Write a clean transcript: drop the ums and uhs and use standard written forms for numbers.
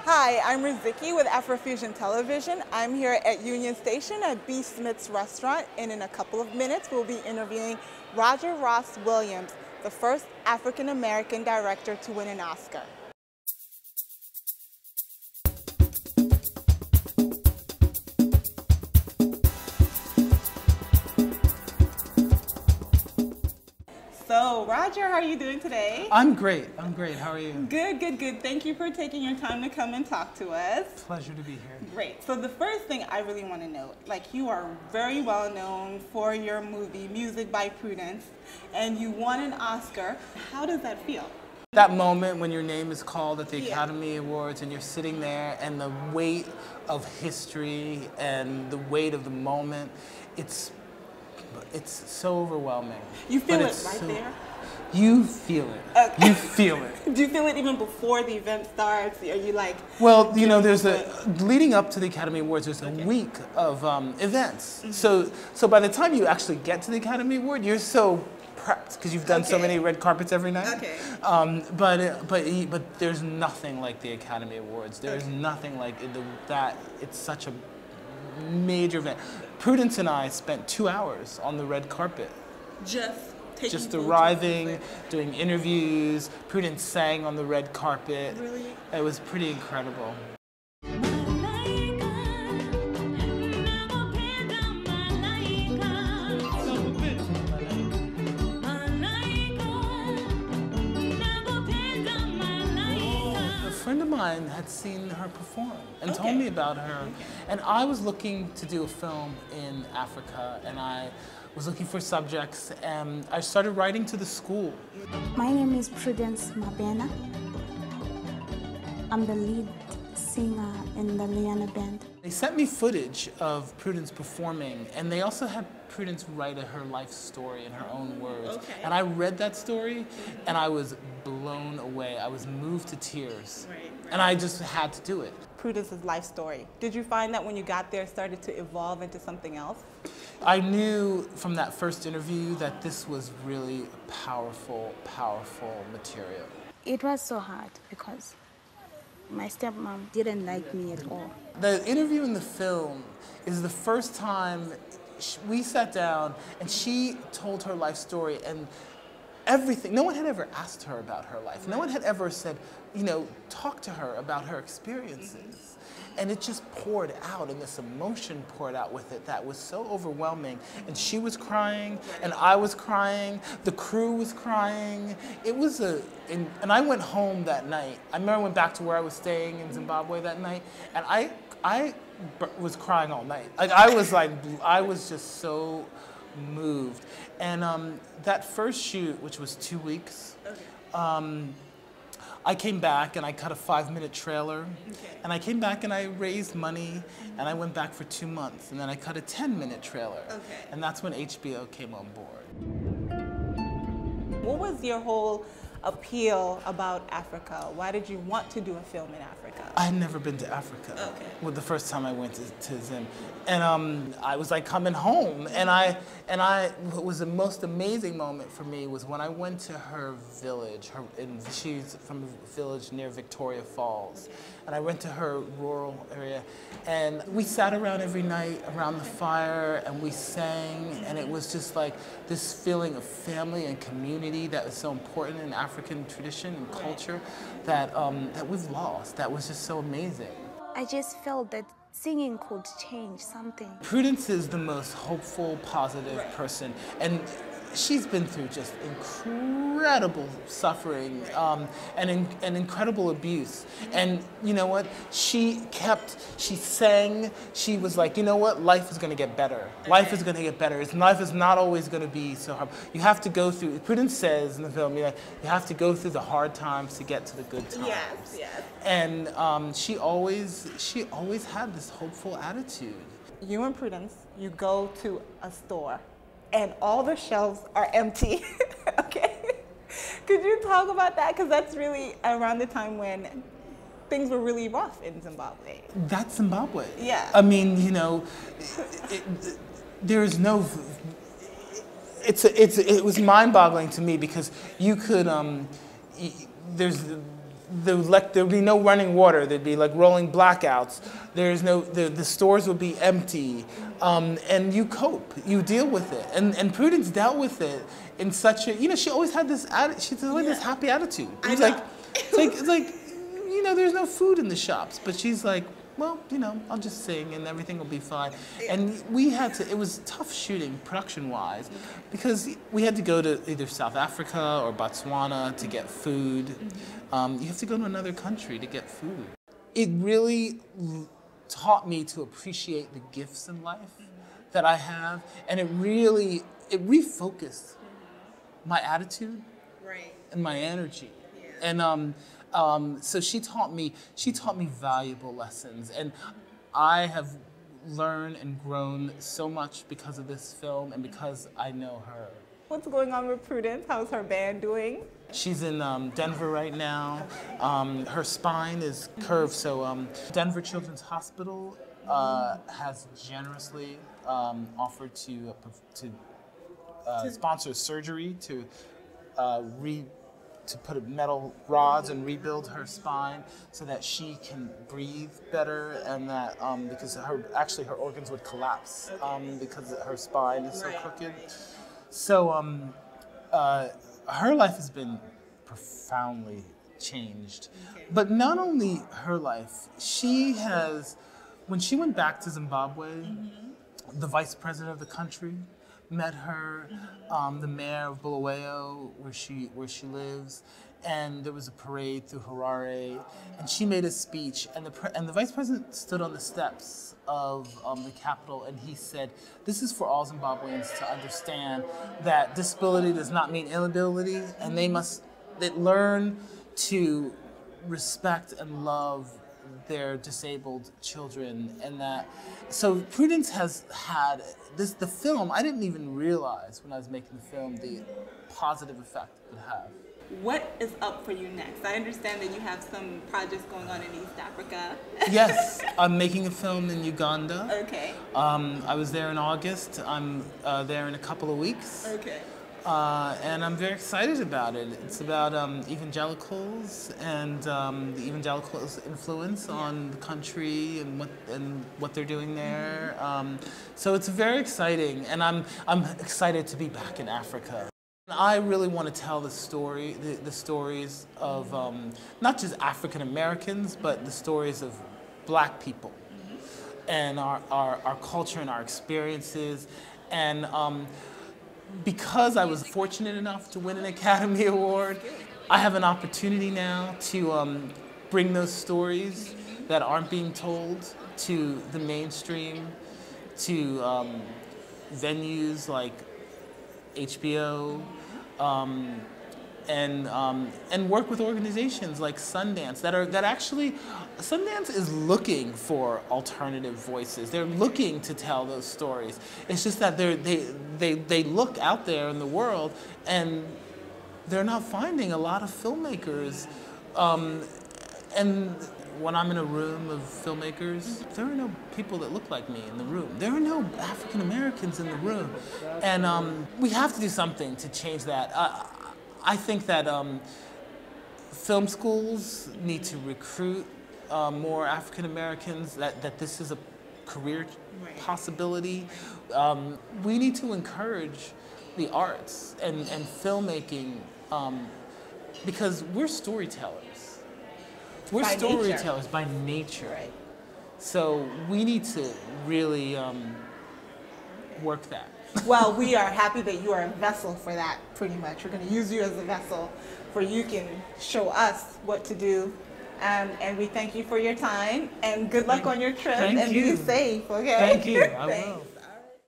Hi, I'm Riziki with Afrofusion Television. I'm here at Union Station at B. Smith's Restaurant, and in a couple of minutes we'll be interviewing Roger Ross Williams, the first African-American director to win an Oscar. So, Roger, how are you doing today? I'm great. How are you? Good, good, good. Thank you for taking your time to come and talk to us. Pleasure to be here. Great. So the first thing I really want to know, like, you are very well known for your movie, Music by Prudence, and you won an Oscar. How does that feel? That moment when your name is called at the Academy Awards and you're sitting there and the weight of history and the weight of the moment, it's so overwhelming. You feel it right there? You feel it. Okay. You feel it. Do you feel it even before the event starts? Are you like... Well, you know, leading up to the Academy Awards, there's a week of events. Mm-hmm. So by the time you actually get to the Academy Award, you're so prepped because you've done so many red carpets every night. Okay. But there's nothing like the Academy Awards. There's nothing like that. It's such a major event. Prudence and I spent 2 hours on the red carpet. Just arriving, doing interviews. Prudence sang on the red carpet. Really? It was pretty incredible. A friend of mine had seen her perform and told me about her. And I was looking to do a film in Africa, and I was looking for subjects, and I started writing to the school. My name is Prudence Mabena. I'm the lead singer in the Liana Band. They sent me footage of Prudence performing, and they also had Prudence write her life story in her own words. Okay. And I read that story, and I was blown away. I was moved to tears. Right. And I just had to do it. Prudence's life story. Did you find that when you got there it started to evolve into something else? I knew from that first interview that this was really powerful, powerful material. It was so hard because my stepmom didn't like me at all. The interview in the film is the first time we sat down and she told her life story, and everything. No one had ever asked her about her life. No one had ever said, you know, talk to her about her experiences. And it just poured out, and this emotion poured out with it that was so overwhelming. And she was crying, and I was crying, the crew was crying. It was and I went home that night. I remember I went back to where I was staying in Zimbabwe that night, and I was crying all night. I was just so moved. And that first shoot, which was 2 weeks, I came back and I cut a 5-minute trailer. And I came back and I raised money, and I went back for 2 months, and then I cut a 10-minute trailer. And that's when HBO came on board. What was your whole appeal about Africa? Why did you want to do a film in Africa? I had never been to Africa. Well, the first time I went to Zim, and I was like coming home, and what was the most amazing moment for me was when I went to her village. She's from a village near Victoria Falls, and I went to her rural area, and we sat around every night around the fire, and we sang, and it was just like this feeling of family and community that was so important in African tradition and culture that we've lost. That was just so amazing. I just felt that singing could change something. Prudence is the most hopeful, positive person, and she's been through just incredible suffering and incredible abuse. And you know what? She sang, she was like, you know what? Life is going to get better. Life is going to get better. Life is not always going to be so hard. You have to go through, Prudence says in the film, you have to go through the hard times to get to the good times. Yes, yes. And she always had this hopeful attitude. You and Prudence, you go to a store, and all the shelves are empty. Okay? Could you talk about that? Because that's really around the time when things were really rough in Zimbabwe. That's Zimbabwe. Yeah. I mean, you know, there's no. It was mind-boggling to me because you could there'd be no running water. There'd be like rolling blackouts. The stores would be empty, and you cope. You deal with it. And Prudence dealt with it in such a, she always had this this happy attitude. It's like, there's no food in the shops, but she's like, well, I'll just sing and everything will be fine. And it was tough shooting production-wise because we had to go to either South Africa or Botswana to get food. You have to go to another country to get food. It really taught me to appreciate the gifts in life that I have, and it refocused my attitude and my energy. And so she taught me valuable lessons, and I have learned and grown so much because of this film and because I know her. What's going on with Prudence? How's her band doing? She's in Denver right now. Her spine is curved, so Denver Children's Hospital has generously offered to sponsor surgery to put metal rods and rebuild her spine so that she can breathe better, and that because her organs would collapse because her spine is so crooked. So her life has been profoundly changed. But not only her life, when she went back to Zimbabwe, the vice president of the country met her, the mayor of Bulawayo, where she lives, and there was a parade through Harare, and she made a speech, and the vice president stood on the steps of the Capitol, and he said, "This is for all Zimbabweans to understand that disability does not mean inability, and they learn to respect and love their disabled children." And that, so Prudence has had the film, I didn't even realize when I was making the film the positive effect it would have. What is up for you next? I understand that you have some projects going on in East Africa. Yes, I'm making a film in Uganda. Okay. I was there in August. I'm there in a couple of weeks. Okay. And I'm very excited about it. It's about evangelicals and the evangelicals' influence on the country and what they're doing there. So it's very exciting, and I'm excited to be back in Africa. I really want to tell the stories of not just African Americans, but the stories of Black people and our culture and our experiences. And because I was fortunate enough to win an Academy Award, I have an opportunity now to bring those stories that aren't being told to the mainstream, to venues like HBO, and work with organizations like Sundance Sundance is looking for alternative voices. They're looking to tell those stories. It's just that they look out there in the world and they're not finding a lot of filmmakers. And when I'm in a room of filmmakers, there are no people that look like me in the room. There are no African Americans in the room. And we have to do something to change that. I think that film schools need to recruit more African Americans, that this is a career possibility. We need to encourage the arts and filmmaking because we're storytellers. We're storytellers by nature. Right. So we need to really work that. Well, we are happy that you are a vessel for that, pretty much. We're going to use you as a vessel for you can show us what to do. And we thank you for your time, and good luck on your trip, and be safe, okay? Thank you. I will.